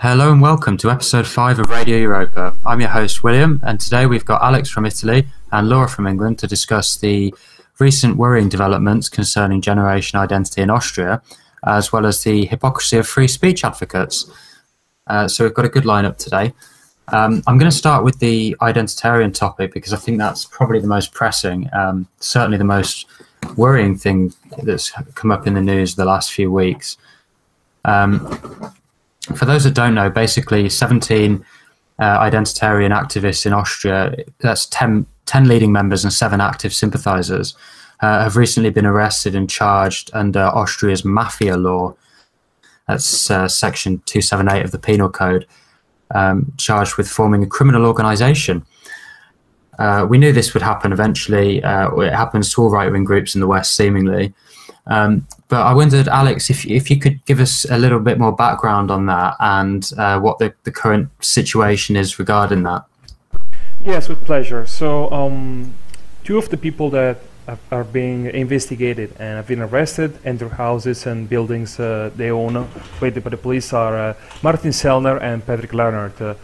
Hello and welcome to episode 5 of Radio Europa. I'm your host William, and today we've got Alex from Italy and Laura from England to discuss the recent worrying developments concerning generation identity in Austria, as well as the hypocrisy of free speech advocates. So we've got a good lineup today. I'm going to start with the identitarian topic because I think that's probably the most pressing, certainly the most worrying thing that's come up in the news the last few weeks. For those that don't know, basically 17 identitarian activists in Austria, that's 10 leading members and 7 active sympathisers, have recently been arrested and charged under Austria's mafia law. That's section 278 of the Penal Code, charged with forming a criminal organisation. We knew this would happen eventually. It happens to all right-wing groups in the West, seemingly. But I wondered, Alex, if you could give us a little bit more background on that and what the current situation is regarding that. Yes, with pleasure. So, 2 of the people that are being investigated and have been arrested, and their houses and buildings they own by the police are Martin Sellner and Patrick Leonard.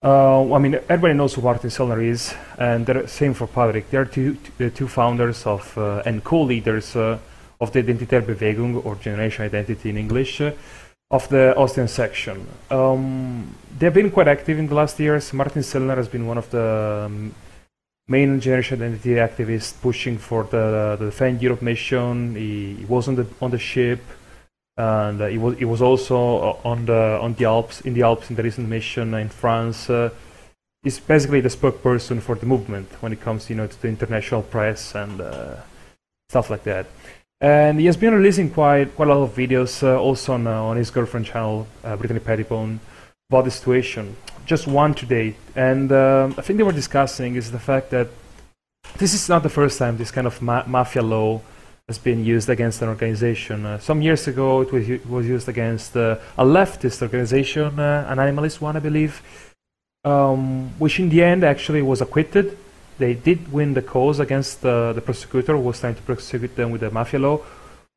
I mean, everybody knows who Martin Sellner is, and they're same for Patrick. They're the two founders of and co-leaders of the Identitätsbewegung, or Generation Identity in English, of the Austrian section. They've been quite active in the last years. Martin Sellner has been one of the main Generation Identity activists pushing for the Defend Europe mission. He was on the ship, and he was also on the Alps in the recent mission in France. He's basically the spokesperson for the movement when it comes, to the international press and stuff like that. And he has been releasing quite a lot of videos, also on his girlfriend channel, Brittany Pettibone, about the situation. Just one today, and I think they were discussing is the fact that this is not the first time this kind of mafia law has been used against an organization. Some years ago, it was used against a leftist organization, an animalist one, I believe, which in the end actually was acquitted. They did win the cause against the prosecutor who was trying to prosecute them with the mafia law,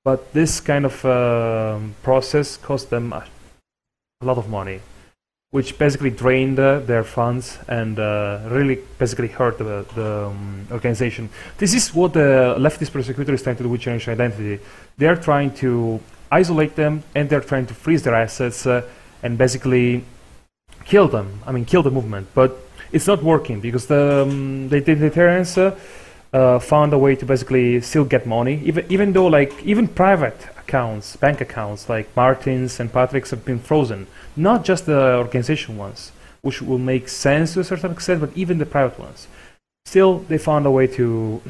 but this kind of process cost them a lot of money, which basically drained their funds and really basically hurt the organization. This is what the leftist prosecutor is trying to do with Generation Identity. They're trying to isolate them, and they're trying to freeze their assets and basically kill them. I mean, kill the movement. But it's not working because the Identitarians found a way to basically still get money, even though even private accounts, bank accounts like Martin's and Patrick's have been frozen. Not just the organization ones, which will make sense to a certain extent, but even the private ones. Still, they found a way to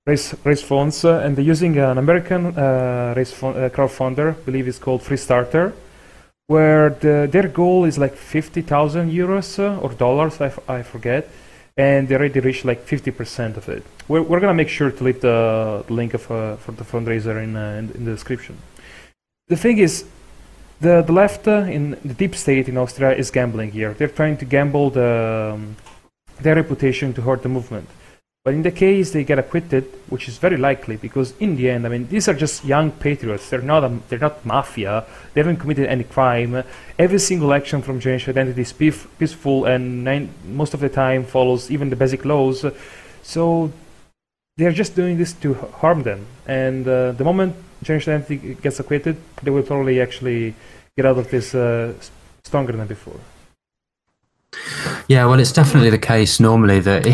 raise funds, and they're using an American crowdfunder, I believe it's called Free Starter, where their goal is like 50,000 euros or dollars, I forget, and they already reached like 50% of it. We're going to make sure to leave the link for the fundraiser in the description. The thing is, the left in the deep state in Austria is gambling here. They're trying to gamble their reputation to hurt the movement. But in the case they get acquitted, which is very likely, because in the end, I mean, these are just young patriots. They're not mafia. They haven't committed any crime. Every single action from Generation Identity is peaceful, and most of the time follows even the basic laws. So they're just doing this to harm them. And the moment Generation Identity gets acquitted, they will probably actually get out of this stronger than before. Yeah, well, it's definitely the case normally that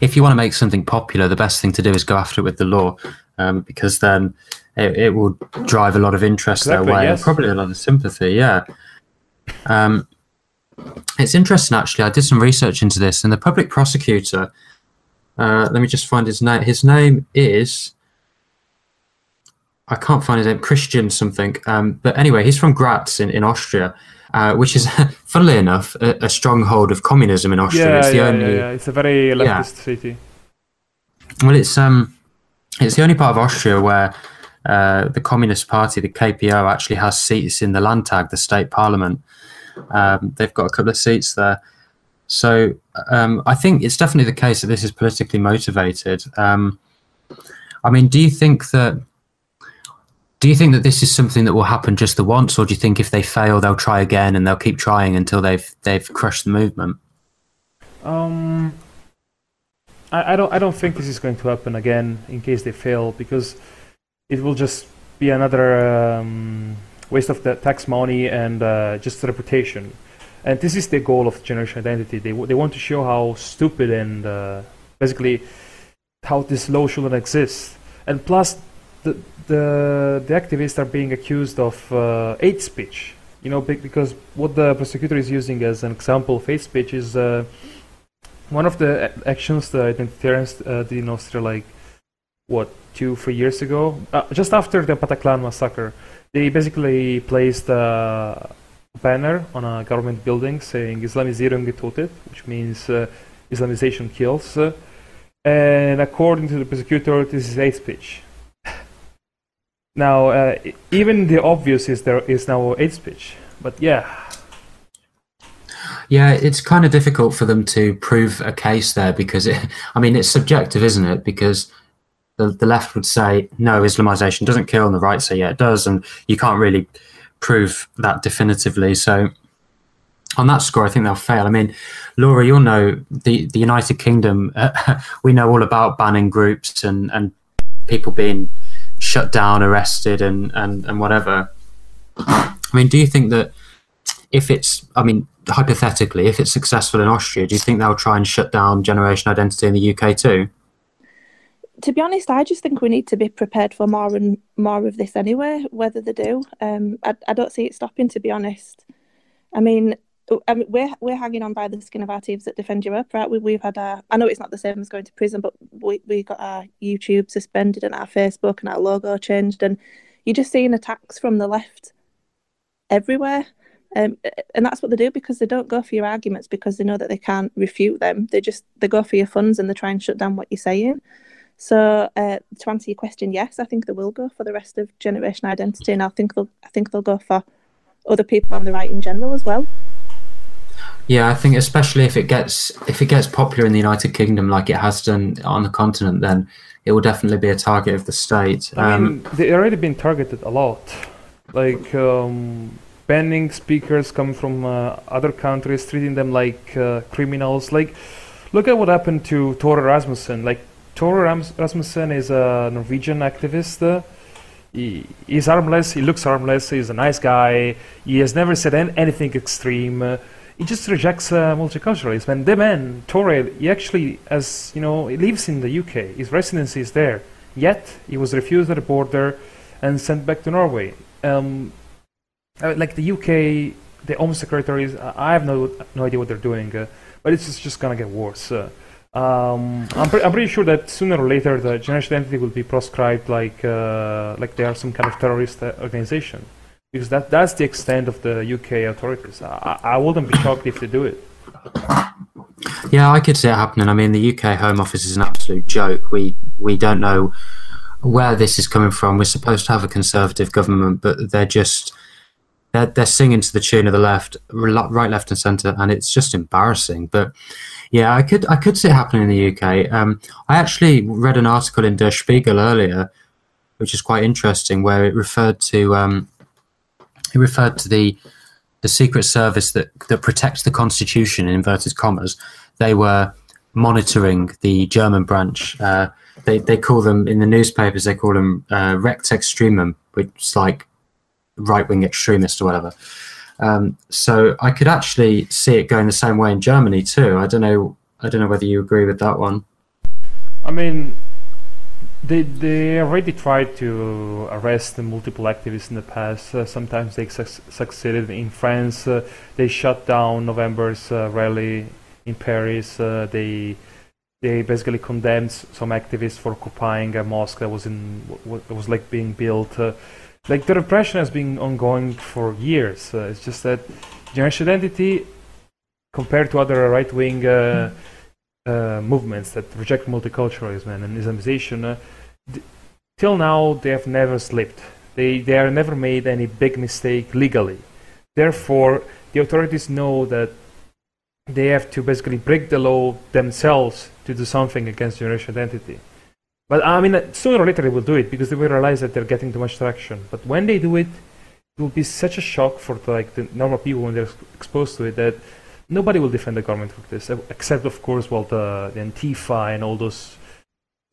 if you want to make something popular, the best thing to do is go after it with the law, because then it will drive a lot of interest their way, yes. And probably a lot of sympathy, yeah. It's interesting, actually. I did some research into this, and the public prosecutor, let me just find his name. His name is, I can't find his name, Christian something, but anyway, he's from Graz in Austria. Which is, funnily enough, a stronghold of communism in Austria. Yeah, it's a very leftist city. Well, it's the only part of Austria where the Communist Party, the KPO, actually has seats in the Landtag, the state parliament. They've got a couple of seats there. So I think it's definitely the case that this is politically motivated. I mean, do you think that Do you think that this is something that will happen just the once, or do you think if they fail, they'll try again and they'll keep trying until they've crushed the movement? I don't think this is going to happen again in case they fail, because it will just be another waste of the tax money and just reputation. And this is the goal of Generation Identity. They want to show how stupid and basically how this law shouldn't exist. And plus, the activists are being accused of hate speech. You know, because what the prosecutor is using as an example of hate speech is one of the actions the identitarians did in Austria, like, what, 2-3 years ago? Just after the Bataclan massacre, they basically placed a banner on a government building saying Islamisierung getötet, which means Islamization kills. And according to the prosecutor, this is hate speech. Now, even the obvious is there is now hate speech, but yeah. Yeah, it's kind of difficult for them to prove a case there because, it's subjective, isn't it? Because the left would say, no, Islamization doesn't kill, and the right say, yeah, it does, and you can't really prove that definitively. So on that score, I think they'll fail. I mean, Laura, you'll know the United Kingdom, we know all about banning groups and people being shut down, arrested, and whatever. I mean, do you think that if it's, hypothetically, if it's successful in Austria, do you think they'll try and shut down Generation Identity in the UK too? To be honest, I just think we need to be prepared for more and more of this anyway, whether they do. I don't see it stopping, to be honest. We're hanging on by the skin of our teeth at Defend Europe, right? We've had I know it's not the same as going to prison, but we got our YouTube suspended and our Facebook and our logo changed, and you're just seeing attacks from the left everywhere. And that's what they do, because they don't go for your arguments because they know that they can't refute them. They go for your funds and they try and shut down what you're saying. So to answer your question, yes, I think they will go for the rest of Generation Identity, and I think they'll go for other people on the right in general as well. Yeah, I think especially if it gets popular in the United Kingdom like it has done on the continent, then it will definitely be a target of the state. They've already been targeted a lot, like banning speakers coming from other countries, treating them like criminals. Like, look at what happened to Tore Rasmussen. Like, Tore Rasmussen is a Norwegian activist. He's harmless, he looks harmless, he's a nice guy, he has never said anything extreme. He just rejects multiculturalism. And the man, Tore, he actually he lives in the UK, his residency is there. Yet, he was refused at the border and sent back to Norway. Like the UK, the Home Secretaries, I have no idea what they're doing, but it's just gonna get worse. I'm pretty sure that sooner or later the Generation Identity will be proscribed like they are some kind of terrorist organization, because that's the extent of the UK authorities. I wouldn't be shocked if they do it. Yeah, I could see it happening. I mean, the UK Home Office is an absolute joke. We don't know where this is coming from. We're supposed to have a conservative government, but they're singing to the tune of the left, right, left, and centre, and it's just embarrassing. But yeah, I could see it happening in the UK. I actually read an article in Der Spiegel earlier, which is quite interesting, where it referred to the Secret Service that protects the Constitution, in inverted commas. They were monitoring the German branch. They call them, in the newspapers, they call them Rechtsextremum, which is like right-wing extremist or whatever. So I could actually see it going the same way in Germany too. I don't know whether you agree with that one. I mean, they already tried to arrest the multiple activists in the past. Sometimes they succeeded. In France, they shut down November's rally in Paris. They basically condemned some activists for occupying a mosque that was like being built. Like, the repression has been ongoing for years. It's just that Generation Identity, compared to other right-wing movements that reject multiculturalism and Islamization, till now they have never slipped. They are never made any big mistake legally. Therefore, the authorities know that they have to basically break the law themselves to do something against Generation Identity. But I mean, sooner or later they will do it because they will realize that they're getting too much traction. But when they do it, it will be such a shock for the normal people when they're exposed to it that nobody will defend the government for this, except of course, well, the Antifa and all those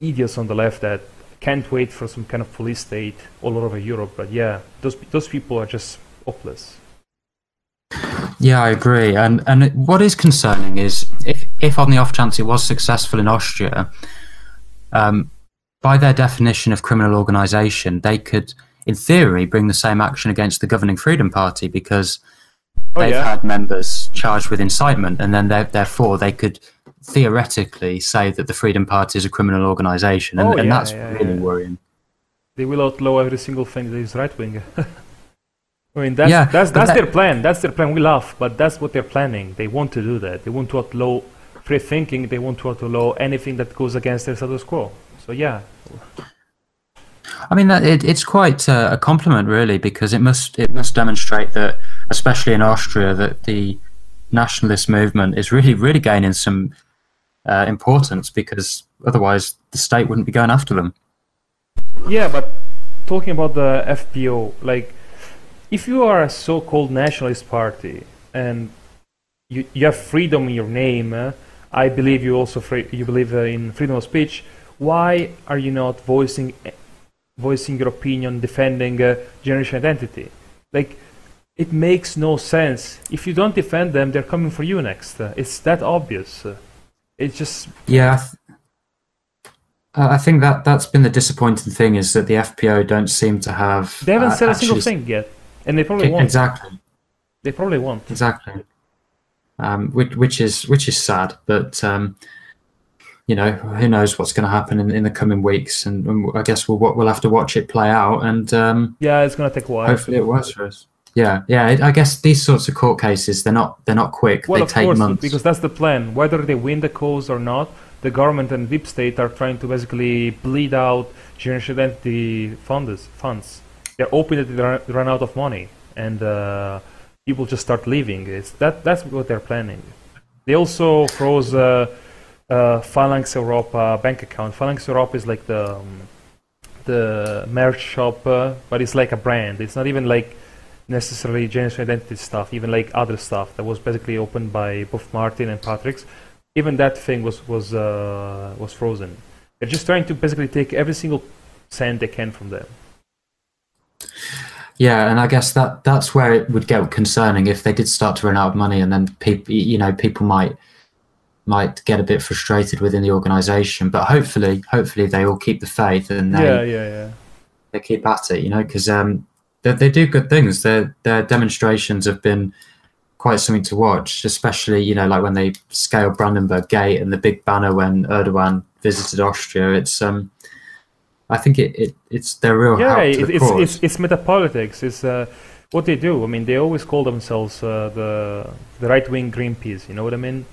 idiots on the left that can't wait for some kind of police state all over Europe. But yeah, those people are just hopeless. Yeah, I agree. And what is concerning is if on the off chance it was successful in Austria, by their definition of criminal organisation, they could, in theory, bring the same action against the governing Freedom Party because they've had members charged with incitement, and then therefore they could theoretically say that the Freedom Party is a criminal organisation, and that's really worrying. They will outlaw every single thing that is right-wing. I mean, that's their plan. That's their plan. We laugh, but that's what they're planning. They want to do that. They want to outlaw free thinking. They want to outlaw anything that goes against their status quo. So yeah. I mean, it's quite a compliment, really, because it must demonstrate that, especially in Austria, that the nationalist movement is really gaining some importance, because otherwise the state wouldn't be going after them. Yeah, but talking about the FPO, like, if you are a so-called nationalist party and you have freedom in your name, I believe you also you believe in freedom of speech. Why are you not voicing your opinion, defending generation identity? Like, it makes no sense. If you don't defend them, they're coming for you next. It's that obvious. It's just... Yeah, I think that's been the disappointing thing, is that the FPO don't seem to have... They haven't said a single thing yet, and they probably won't. Exactly. They probably won't. Exactly. Which is sad, but... you know, who knows what's going to happen in the coming weeks, and I guess we'll have to watch it play out. And yeah, it's going to take a while. Hopefully, it works for us. Yeah. I guess these sorts of court cases, they're not quick. Well, they take course, months, because that's the plan. Whether they win the cause or not, the government and deep state are trying to basically bleed out generation identity funds. They're hoping that they run out of money, and people just start leaving. That's what they're planning. They also froze. Phalanx Europa bank account. Phalanx Europa is like the merch shop, but it's like a brand. It's not even like necessarily generation identity stuff, even like other stuff that was basically opened by both Martin and Patrick's. Even that thing was frozen. They're just trying to basically take every single cent they can from them. Yeah, and I guess that's where it would get concerning if they did start to run out of money, and then people might get a bit frustrated within the organisation, but hopefully they all keep the faith and they keep at it, because they do good things. Their demonstrations have been quite something to watch, especially like when they scaled Brandenburg Gate and the big banner when Erdogan visited Austria. It's I think it's their real help to the cause. It's metapolitics. It's what they do. I mean, they always call themselves the right-wing Greenpeace. You know what I mean?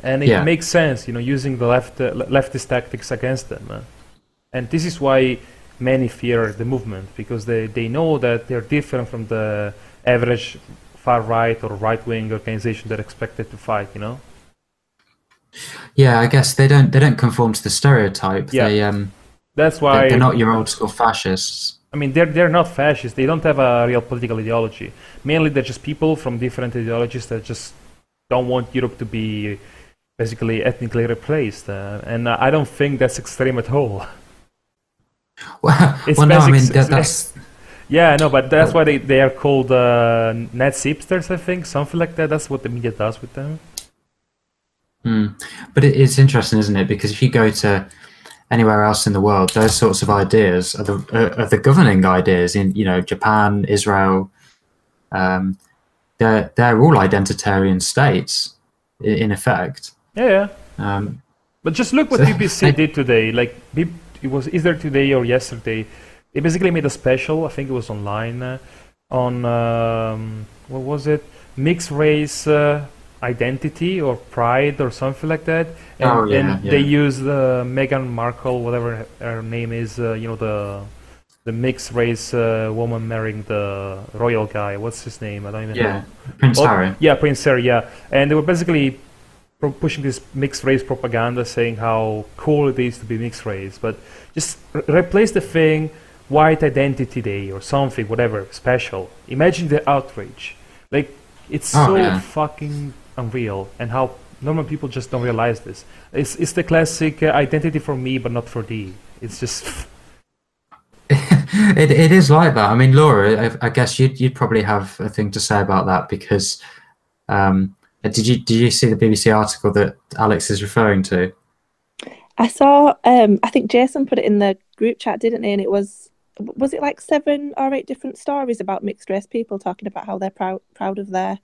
And it makes sense, using the leftist tactics against them. And this is why many fear the movement, because they know that they're different from the average far-right or right-wing organization that are expected to fight, Yeah, I guess they don't conform to the stereotype. Yeah. That's why they're not your old-school fascists. I mean, they're not fascists. They don't have a real political ideology. Mainly, they're just people from different ideologies that just don't want Europe to be basically ethnically replaced, and I don't think that's extreme at all. Well, no, I mean that's yeah, no, but that's why they are called Nazi hipsters, I think, something like that. That's what the media does with them. But it's interesting, isn't it? Because if you go to anywhere else in the world, those sorts of ideas are the governing ideas in Japan, Israel. They're all identitarian states in effect. Yeah. But just look what BBC did today. Like, it was either today or yesterday. They basically made a special, I think it was online, on, what was it? Mixed race identity or pride or something like that. And, they used Meghan Markle, whatever her name is, the mixed race woman marrying the royal guy. What's his name? I don't even know. Prince Harry. Yeah, Prince Harry, yeah. And they were basically pushing this mixed race propaganda, saying how cool it is to be mixed race, but just replace the thing White Identity Day or something, whatever, special. Imagine the outrage. Like, it's fucking unreal, and how normal people just don't realize this. It's the classic identity for me, but not for thee. It's just... it is like that. I mean, Laura, I guess you'd probably have a thing to say about that, because did you see the BBC article that Alex is referring to? I saw, I think Jason put it in the group chat, didn't he? And it was it like 7 or 8 different stories about mixed race people talking about how they're proud of their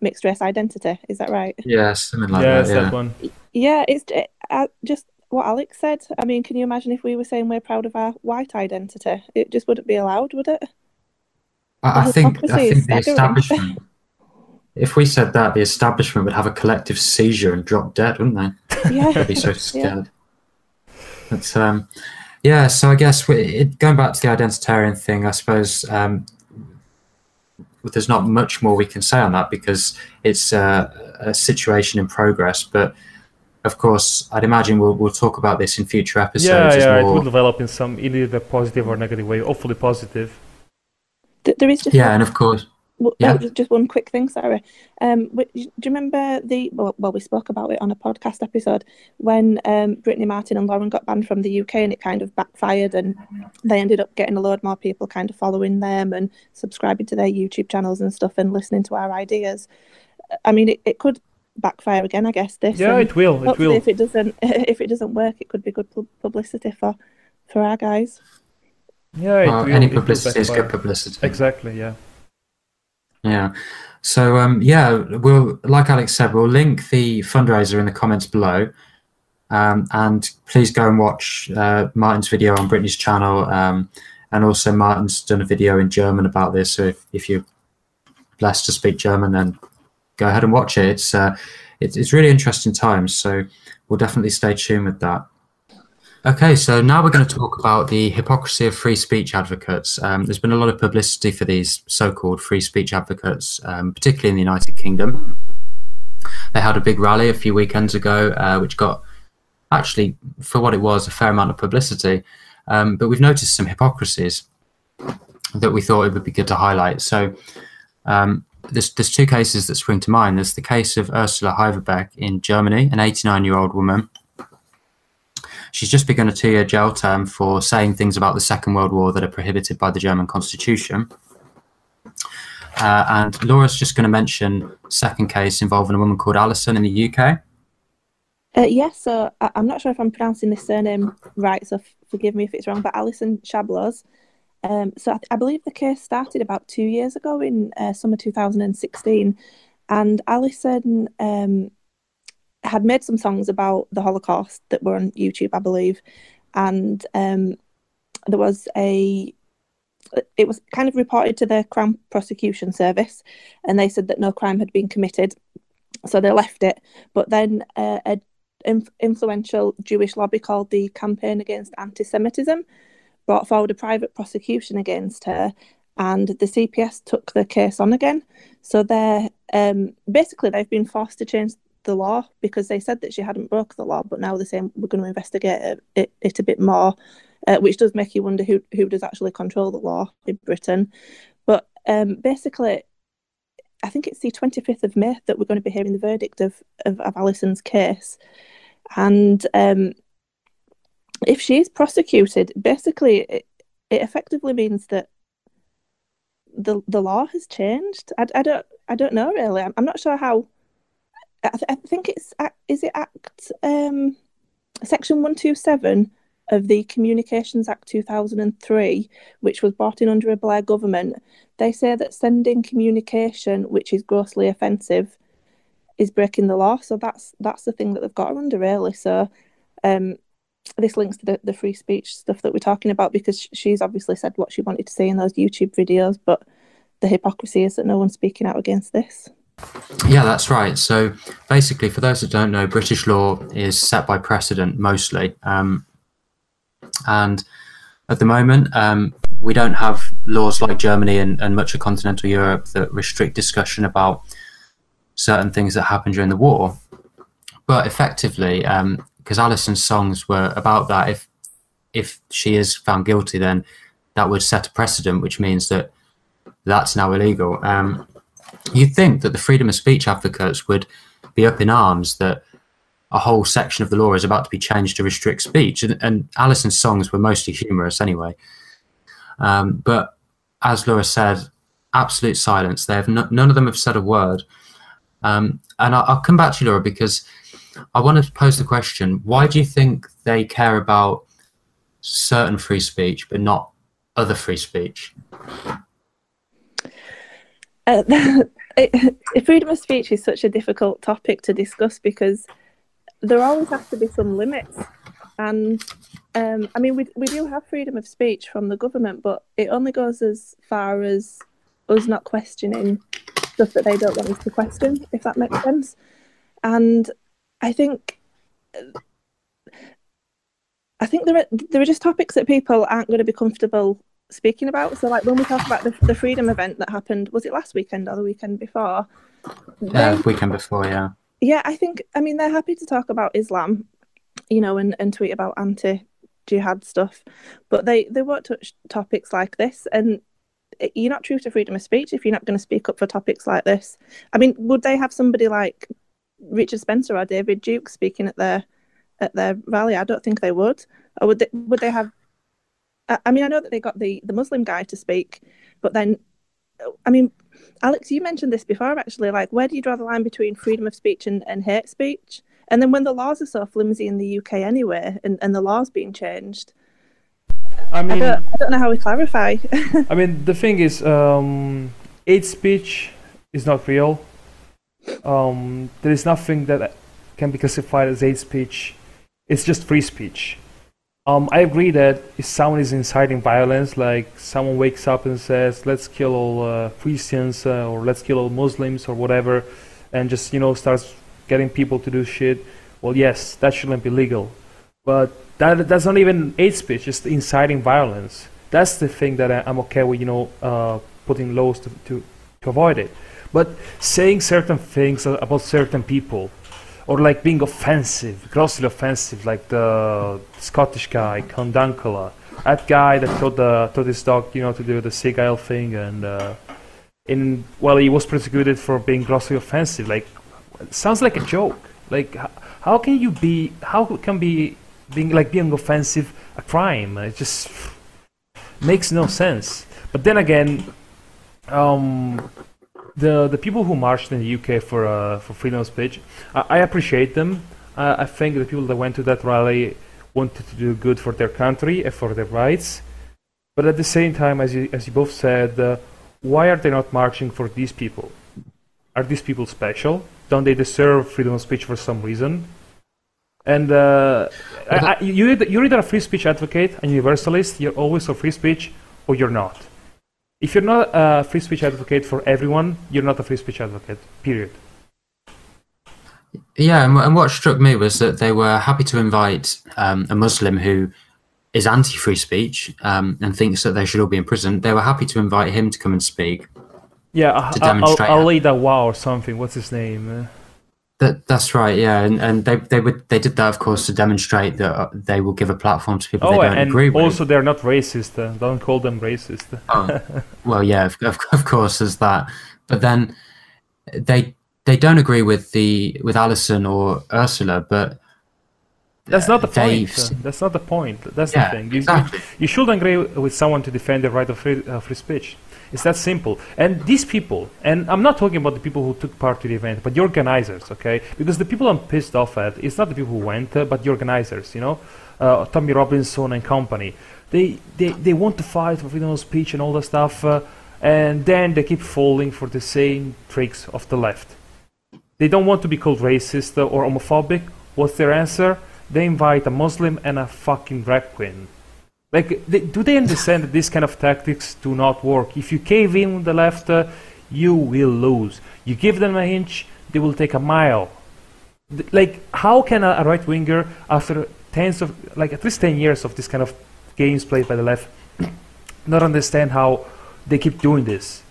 mixed race identity? Is that right? Yeah, something like that. Yes, that one. Yeah, it's just what Alex said. I mean, can you imagine if we were saying we're proud of our white identity? It just wouldn't be allowed, would it? I think the establishment, if we said that, the establishment would have a collective seizure and drop dead, wouldn't they? Yeah. They'd be so scared. Yeah. But, yeah, so I guess going back to the identitarian thing, I suppose there's not much more we can say on that, because it's a situation in progress. But of course, I'd imagine we'll talk about this in future episodes. Yeah, it will develop in some either positive or negative way. Hopefully positive. There is just and of course. Just one quick thing, Sarah. Do you remember we spoke about it on a podcast episode when Brittany Martin and Lauren got banned from the UK, and it kind of backfired, and they ended up getting a load more people kind of following them and subscribing to their YouTube channels and stuff and listening to our ideas. I mean, it could backfire again, I guess. It will. Hopefully, if it doesn't work, it could be good publicity for our guys. Yeah, any publicity is good publicity. Exactly. Yeah. Yeah. So we'll, like Alex said, we'll link the fundraiser in the comments below, and please go and watch Martin's video on Brittany's channel, and also Martin's done a video in German about this. So if you're blessed to speak German, then go ahead and watch it. It's really interesting times. So we'll definitely stay tuned with that. Okay, so now we're going to talk about the hypocrisy of free speech advocates. There's been a lot of publicity for these so-called free speech advocates, particularly in the United Kingdom. They had a big rally a few weekends ago, which got, actually, for what it was, a fair amount of publicity. But we've noticed some hypocrisies that we thought it would be good to highlight. So there's 2 cases that spring to mind. There's the case of Ursula Heiverbeck in Germany, an 89-year-old woman. She's just begun a 2-year jail term for saying things about the Second World War that are prohibited by the German Constitution. And Laura's just going to mention a second case involving a woman called Alison in the UK. Yes, so I'm not sure if I'm pronouncing this surname right, so forgive me if it's wrong, but Alison Shablos. So I believe the case started about 2 years ago in summer 2016, and Alison had made some songs about the Holocaust that were on YouTube, I believe, and there was it was kind of reported to the Crown Prosecution Service, and they said that no crime had been committed, so they left it. But then an influential Jewish lobby called the Campaign Against Anti-Semitism brought forward a private prosecution against her, and the CPS took the case on again. So they're basically they've been forced to change the law, because they said that she hadn't broke the law, but now they're saying we're going to investigate it a bit more, which does make you wonder who does actually control the law in Britain. But basically, I think it's the 25th of May that we're going to be hearing the verdict of Alison's case. And if she's prosecuted, basically it effectively means that the law has changed. I don't know really. I'm not sure how. I think it's Act Section 127 of the Communications Act 2003, which was brought in under a Blair government. They say that sending communication which is grossly offensive is breaking the law. So that's the thing that they've got her under, really. So this links to the free speech stuff that we're talking about, because she's obviously said what she wanted to say in those YouTube videos, but the hypocrisy is that no one's speaking out against this. Yeah, that's right. So basically, for those that don't know, British law is set by precedent mostly. And at the moment, we don't have laws like Germany and much of continental Europe that restrict discussion about certain things that happened during the war. but effectively, because Alison's songs were about that, if she is found guilty, then that would set a precedent, which means that that's now illegal. You'd think that the freedom of speech advocates would be up in arms that a whole section of the law is about to be changed to restrict speech, and Alison's songs were mostly humorous anyway. But as Laura said, absolute silence. They have none of them have said a word. And I'll come back to you, Laura, because I want to pose the question: why do you think they care about certain free speech but not other free speech? Freedom of speech is such a difficult topic to discuss because there always has to be some limits. And I mean, we do have freedom of speech from the government, but it only goes as far as us not questioning stuff that they don't want us to question, if that makes sense. And I think there are just topics that people aren't going to be comfortable speaking about. So like when we talk about the freedom event that happened, was it last weekend or the weekend before? Weekend before, yeah. Yeah, I mean, they're happy to talk about Islam, you know, and tweet about anti-jihad stuff, but they won't touch topics like this. And you're not true to freedom of speech if you're not going to speak up for topics like this. I mean, would they have somebody like Richard Spencer or David Duke speaking at their rally? I don't think they would. Or would they have? I mean, I know that they got the Muslim guy to speak, but then, I mean, Alex, you mentioned this before, actually. Like, where do you draw the line between freedom of speech and hate speech? And then when the laws are so flimsy in the UK anyway, and the laws being changed, I mean, I don't know how we clarify. I mean, the thing is, hate speech is not real. There is nothing that can be classified as hate speech. It's just free speech. I agree that if someone is inciting violence, like someone wakes up and says, let's kill all Christians or let's kill all Muslims or whatever, and just, you know, starts getting people to do shit, well, yes, that shouldn't be legal. But that's not even hate speech, just inciting violence. That's the thing that I'm okay with, you know, putting laws to avoid it. But saying certain things about certain people, or like being offensive, grossly offensive, like the Scottish guy, Condankula, that guy that told his dog, you know, to do the Seagull thing, and well, he was prosecuted for being grossly offensive. Like, it sounds like a joke. Like, how can being offensive a crime? It just makes no sense. But then again, the people who marched in the UK for freedom of speech, I appreciate them. I think the people that went to that rally wanted to do good for their country and for their rights. But at the same time, as you both said, why are they not marching for these people? Are these people special? Don't they deserve freedom of speech for some reason? And you're either a free speech advocate, a universalist, you're always for free speech, or you're not. If you're not a free speech advocate for everyone, you're not a free speech advocate, period. Yeah, and what struck me was that they were happy to invite a Muslim who is anti-free speech and thinks that they should all be in prison. They were happy to invite him to come and speak. Yeah, to demonstrate. Alida Wow or something. What's his name? That's right. Yeah, and they did that, of course, to demonstrate that they will give a platform to people they don't agree with. Also, they're not racist. Don't call them racist. Well, yeah, of course, there's that. But then they don't agree with Alison or Ursula, but that's not the point. That's not the point. That's the thing. Exactly. You shouldn't agree with someone to defend the right of free speech. It's that simple. And these people, and I'm not talking about the people who took part to the event, but the organizers, okay? Because the people I'm pissed off at, it's not the people who went, but the organizers, you know? Tommy Robinson and company. They want to fight for freedom of speech and all that stuff, and then they keep falling for the same tricks of the left. They don't want to be called racist or homophobic. What's their answer? They invite a Muslim and a fucking drag queen. Like, do they understand that these kind of tactics do not work? If you cave in with the left, you will lose. You give them an inch, they will take a mile. Like, how can a right-winger, after at least 10 years of this kind of games played by the left, not understand how they keep doing this?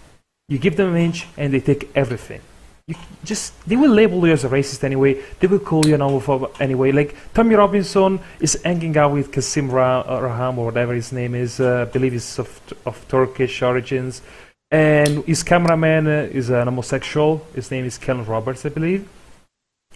You give them an inch and they take everything. they will label you as a racist anyway. They will call you an homophobe anyway. Like Tommy Robinson is hanging out with Kasim Raham or whatever his name is. I believe he's of Turkish origins, and his cameraman is an homosexual. His name is Ken Roberts, I believe.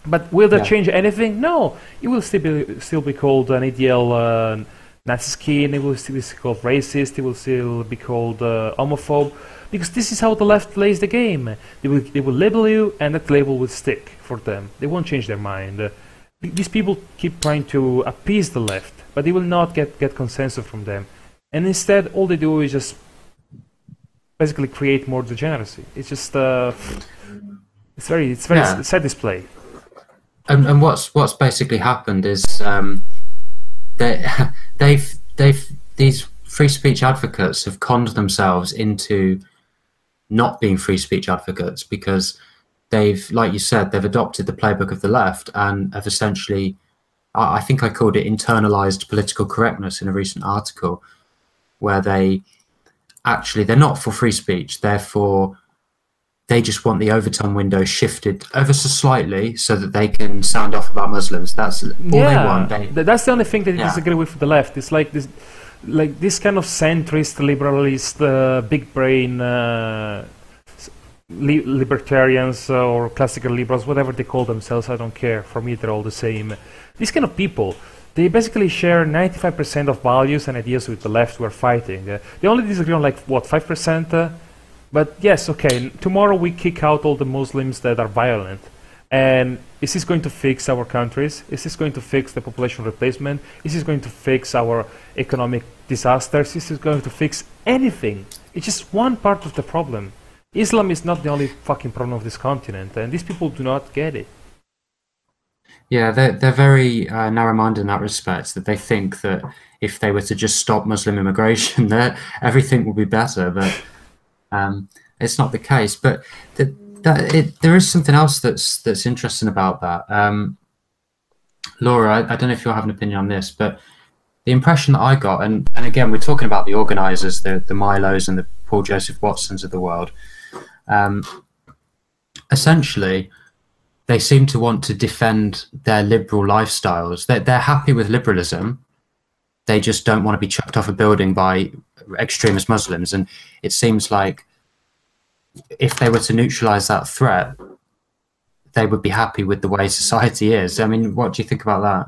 But will that change anything? No. He will still be called an ideal Nazi skin. He will still be called racist. He will still be called homophobe. Because this is how the left plays the game. They will label you, and that label will stick for them. They won't change their mind. These people keep trying to appease the left, but they will not get consensus from them. And instead, all they do is just basically create more degeneracy. It's just it's very sad display. And what's basically happened is these free speech advocates have conned themselves into not being free speech advocates, because they've, like you said, they've adopted the playbook of the left and have essentially, I think I called it internalized political correctness in a recent article, where they're not for free speech, they just want the overtime window shifted ever so slightly so that they can sound off about Muslims. That's all they want. That's the only thing that I disagree with the left. It's like this kind of centrist, liberalist, big brain libertarians or classical liberals, whatever they call themselves, I don't care. For me, they're all the same. These kind of people, they basically share 95% of values and ideas with the left we're fighting. They only disagree on 5%? But yes, okay, tomorrow we kick out all the Muslims that are violent. And is this going to fix our countries? Is this going to fix the population replacement? Is this going to fix our economic disasters? Is this going to fix anything? It's just one part of the problem. Islam is not the only fucking problem of this continent, and these people do not get it. Yeah, they're very narrow-minded in that respect, that they think that if they were to just stop Muslim immigration, that everything will be better, but it's not the case. But there is something else that's interesting about that. Laura, I don't know if you'll have an opinion on this, but the impression that I got, and again, we're talking about the organisers, the Milos and the Paul Joseph Watsons of the world, essentially, they seem to want to defend their liberal lifestyles. They're happy with liberalism. They just don't want to be chucked off a building by extremist Muslims. And it seems like if they were to neutralise that threat, they would be happy with the way society is. I mean, what do you think about that?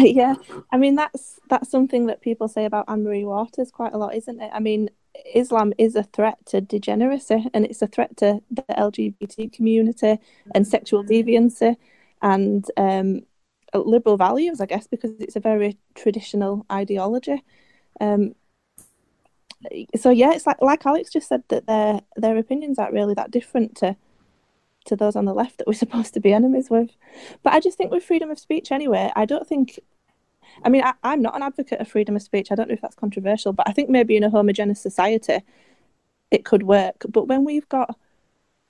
Yeah, I mean, that's something that people say about Anne-Marie Waters quite a lot, isn't it? I mean, Islam is a threat to degeneracy, and it's a threat to the LGBT community and sexual deviancy and liberal values, I guess, because it's a very traditional ideology. So yeah, it's like Alex just said, that their opinions aren't really that different to those on the left that we're supposed to be enemies with. But I just think with freedom of speech anyway, I mean, I'm not an advocate of freedom of speech. I don't know if that's controversial, but I think maybe in a homogeneous society it could work. But when we've got,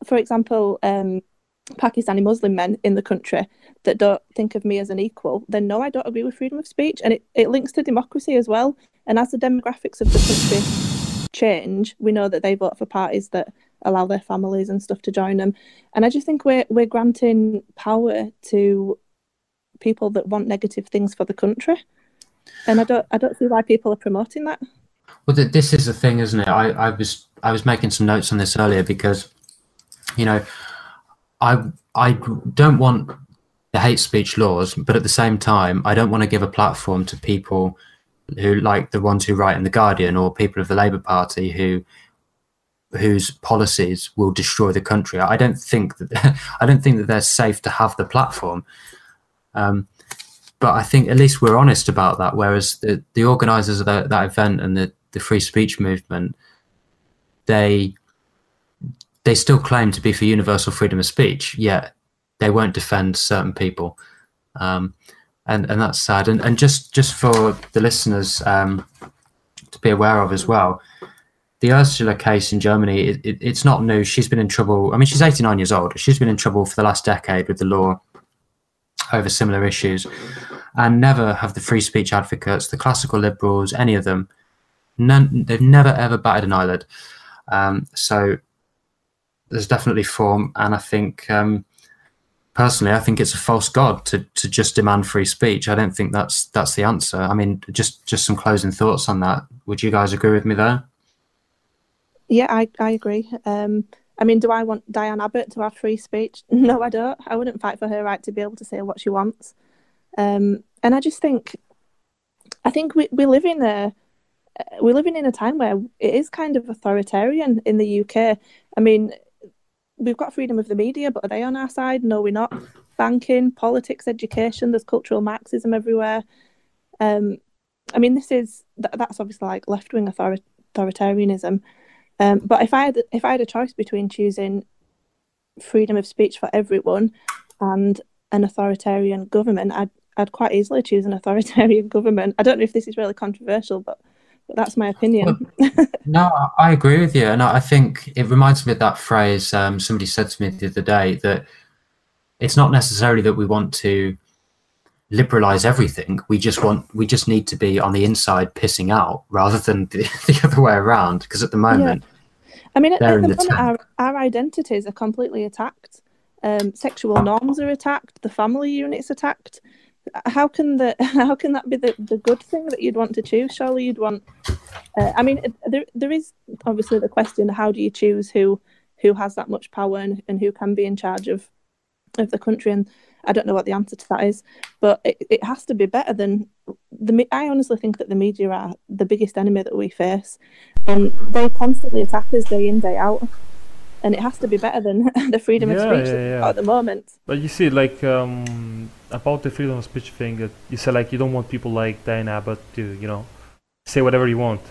for example, Pakistani Muslim men in the country that don't think of me as an equal, then no, I don't agree with freedom of speech. And it links to democracy as well. And as the demographics of the country change, we know that they vote for parties that allow their families and stuff to join them. And I just think we're granting power to people that want negative things for the country, and I don't see why people are promoting that. Well, this is the thing, isn't it? I was making some notes on this earlier because, you know, I don't want the hate speech laws, but at the same time, I don't want to give a platform to people who, like the ones who write in the Guardian, or people of the Labour Party whose policies will destroy the country. I don't think that they're safe to have the platform. But I think at least we're honest about that, whereas the organisers of that event and the free speech movement, they still claim to be for universal freedom of speech, yet they won't defend certain people, and that's sad. And just for the listeners to be aware of as well, the Ursula case in Germany, it's not new. She's been in trouble. I mean, she's 89 years old. She's been in trouble for the last decade with the law over similar issues, and never have the free speech advocates, the classical liberals, any of them, they've never ever batted an eyelid. So there's definitely form, and I think personally, I think it's a false god to just demand free speech. I don't think that's the answer. I mean, just some closing thoughts on that. Would you guys agree with me there? Yeah, I agree. I mean, do I want Diane Abbott to have free speech? No, I don't. I wouldn't fight for her right to be able to say what she wants. And I just think, we're living in a time where it is kind of authoritarian in the UK. I mean, we've got freedom of the media, but are they on our side? No, we're not. Banking, politics, education, there's cultural Marxism everywhere. I mean, that's obviously like left-wing authoritarianism. But if I had a choice between choosing freedom of speech for everyone and an authoritarian government, I'd quite easily choose an authoritarian government. I don't know if this is really controversial, but that's my opinion. Well, no, I agree with you, and I think it reminds me of that phrase somebody said to me the other day, that it's not necessarily that we want to liberalize everything. We just need to be on the inside pissing out rather than the other way around. Because at the moment, I mean, at the moment, our identities are completely attacked. Sexual norms are attacked. The family unit's attacked. How can that be the good thing that you'd want to choose? Surely you'd want. I mean, there is obviously the question: how do you choose who has that much power and who can be in charge of the country? And I don't know what the answer to that is, but it has to be better than I honestly think that the media are the biggest enemy that we face, and they constantly attack us day in, day out. And it has to be better than the freedom of speech at the moment. But you see, like, about the freedom of speech thing, you said, like, you don't want people like Diane Abbott to, say whatever you want.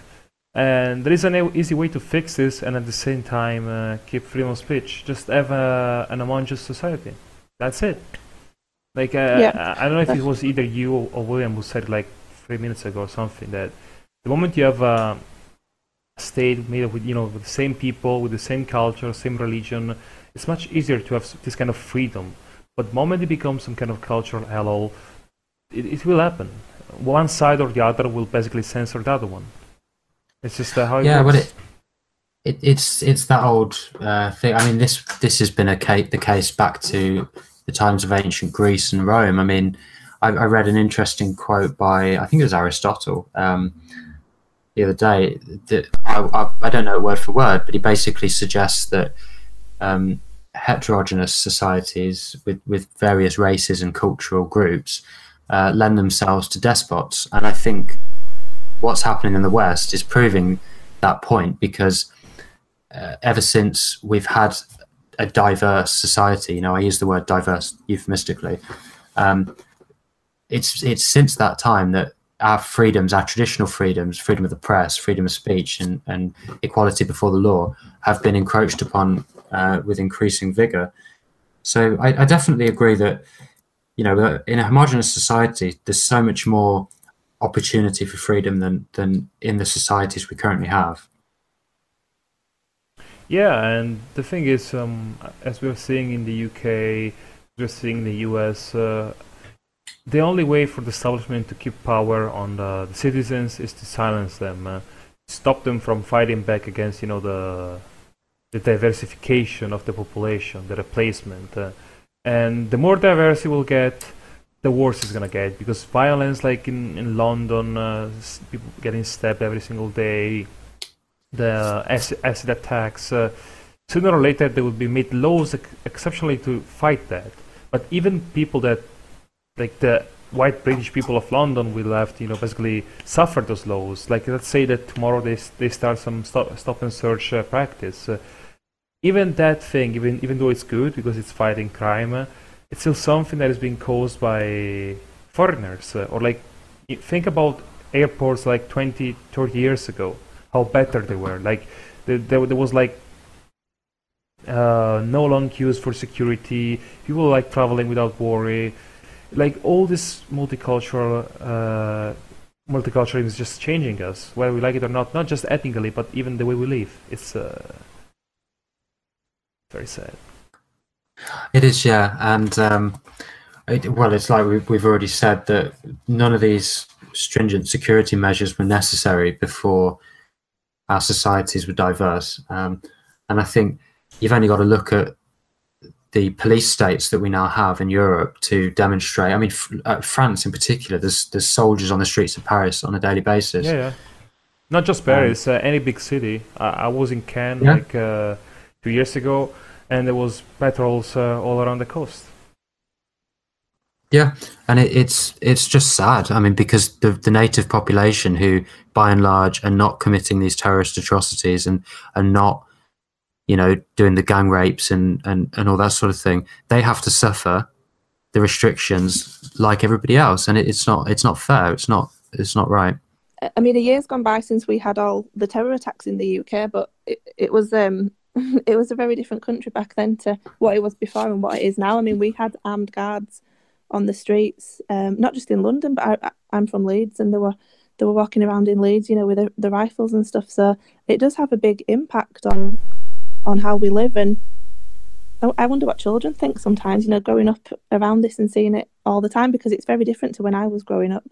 And there is an easy way to fix this and at the same time keep freedom of speech. Just have an homogeneous society. That's it. Like, I don't know if it was either you or William who said, like, 3 minutes ago or something, that the moment you have a state made up with with the same people, with the same culture, same religion, it's much easier to have this kind of freedom. But the moment it becomes some kind of cultural hellhole, it will happen. One side or the other will basically censor the other one. It's just how it works. But it's that old thing. I mean, this has been the case back to the times of ancient Greece and Rome. I mean, I read an interesting quote by, I think it was Aristotle, the other day, that I don't know it word for word, but he basically suggests that heterogeneous societies with various races and cultural groups lend themselves to despots. And I think what's happening in the West is proving that point, because ever since we've had a diverse society, I use the word diverse euphemistically, it's since that time that our freedoms, our traditional freedoms, freedom of the press, freedom of speech, and equality before the law, have been encroached upon with increasing vigor. So I definitely agree that, in a homogenous society, there's so much more opportunity for freedom than in the societies we currently have. Yeah, and the thing is, as we're seeing in the UK, we're seeing in the US, the only way for the establishment to keep power on the citizens is to silence them, stop them from fighting back against, the diversification of the population, the replacement. And the more diverse it will get, the worse it's going to get, because violence, like in London, people getting stabbed every single day, the acid attacks, sooner or later there will be made laws exceptionally to fight that. But even people that, like the white British people of London, will have to, basically suffer those laws. Like, let's say that tomorrow they start some stop and search practice. Even that thing, even though it's good because it's fighting crime, it's still something that is being caused by foreigners. Or like, think about airports like 20, 30 years ago, how better they were. Like, there was like no long queues for security, people like traveling without worry. Like, all this multiculturalism is just changing us, whether we like it or not just ethnically, but even the way we live. It's very sad. It is, yeah, and it's like we've already said that none of these stringent security measures were necessary before our societies were diverse, and I think you've only got to look at the police states that we now have in Europe to demonstrate. I mean, France in particular, there's soldiers on the streets of Paris on a daily basis. Yeah. Not just Paris, any big city. I was in Cannes like 2 years ago, and there was patrols all around the coast. Yeah, and it's just sad. I mean, because the native population, who by and large are not committing these terrorist atrocities and are not, you know, doing the gang rapes and all that sort of thing, they have to suffer the restrictions like everybody else, and it's not fair. It's not right. I mean, a year's gone by since we had all the terror attacks in the UK, but it was it was a very different country back then to what it was before and what it is now. I mean, we had armed guards on the streets, not just in London, but I'm from Leeds, and they were walking around in Leeds, you know, with the rifles and stuff. So it does have a big impact on how we live, and I wonder what children think sometimes, you know, growing up around this and seeing it all the time, because it's very different to when I was growing up.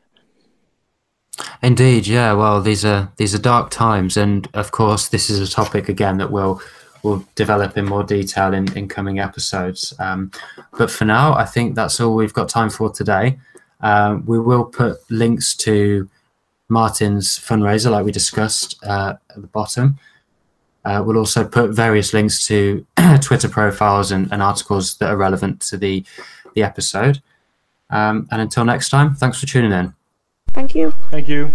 Indeed, yeah. Well, these are dark times, and of course, this is a topic again that we'll develop in more detail in coming episodes. But for now, I think that's all we've got time for today. We will put links to Martin's fundraiser, like we discussed, at the bottom. We'll also put various links to Twitter profiles and articles that are relevant to the episode. And until next time, thanks for tuning in. Thank you. Thank you.